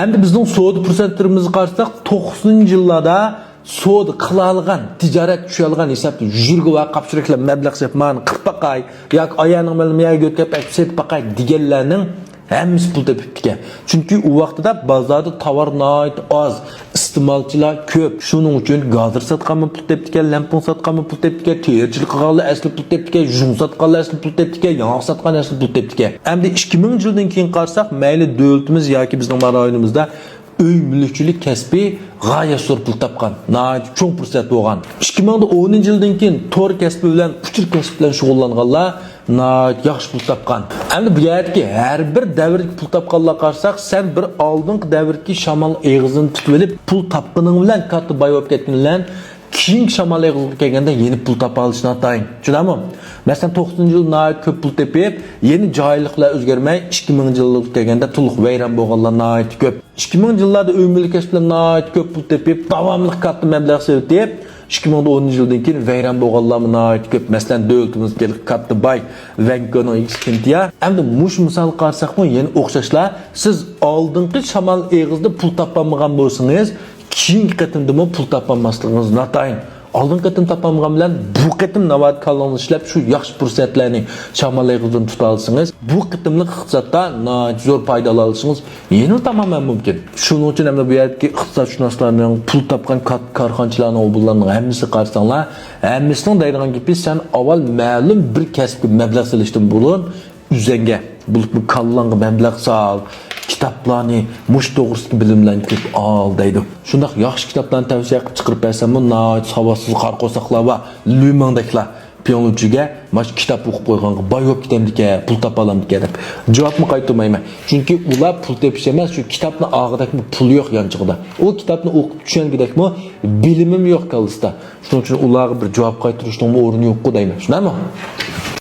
Endi bizning savdo fursatlarimizni qarasak 90 yillarda savdo qila olgan, tijorat tusha olgan hisobda yurgi va qapchiliklar mablag' sepman qilib baqay yoki ayaning bilan yaga o'tkab sepib baqay deganlarning hammasi pul tepibdi. Chunki u vaqtida bozorda tovar noit oz, iste'molchilar ko'p. Shuning uchun gazir sotganmi pul tepibdi, lampon sotganmi pul tepibdi, terchilik qilganlar asli pul tepibdi, jun sotganlar asli pul tepibdi, yog' sotganlar asli pul tepibdi. Endi 2000 yildan keyin qarasak, mayli davlatimiz yoki bizning rayonimizda uy mulkchilik kasbi g'oyat zo'r pul topgan, nihoyat cho'ng fursat bo'lgan. 2010 yildan keyin to'r kasbi bilan, puchil kasbi bilan shug'ullanganlar nihoyat yaxshi pul topgan. Endi bu yerdagi har bir davrga pul topganlar qarasak, sen bir oldingi davrdagi shamol eg'izini tutib olib, pul topganing bilan katta boy bo'lib ketgan bilan keyin shamol eg'iziga kelganda yeni pul topa olishni atayin. Tushunami? Masalan 90 yil nihoyat ko'p pul tepib, yeni joyliklar o'zgarmay 2000 yilga kelganda to'liq vayron bo'lganlar nihoyat ko'p. 2000 yillarda uy mulk kasbi bilan nihoyat ko'p pul tepib, davomli katta mablag' sarflab 2010 yildan keyin vayron bo'lganlar nihoyat ko'p. Masalan davlatimizga katta boy Vanko'ning ikkintiya. Endi mush misol qarasak-mu, yana o'xshashlar. Siz oldingi shamol eg'izda pul topolmagan bo'lsangiz, keyingi qatimda pul topolmasligingiz natayin. Oldin qatim topolmagan bilan bu qatim navbat kalon ishlab shu yaxshi fursatlarni shamol eg'izdan tuta olsangiz, bu qatimlik iqtisodda zo'r foyda olishingiz yana tamoman mumkin. Shuning uchun ham bu yerdagi iqtisodshunoslarning pul topgan korxonchilarning o'g'illarining hammasi qarasanglar, hammasining deydigan gapi sen avval ma'lum bir kasbga mablag' solishdan burun uzanga bulib kallonga mablag' sol. Kitaplarni mush to'g'risida bilimlarni ko'p ol deydi. Shundaq yaxshi kitoblarni tavsiya qilib chiqarib bersam, nihoyat savossiz qarqo'saqlar va lumandaklar piyonluchiga mash kitob o'qib qo'yganga boy bo'lib ketamdika, pul topalamdika deb javobni qaytarmayman. Chunki ular pul tepish emas, shu kitobni og'idagi pul yo'q yanchig'ida. U kitobni o'qib tushangidakmi, bilimim yo'q kallisda. Shuning uchun ularga bir javob qaytarishning o'rni yo'q deyman. Shunami?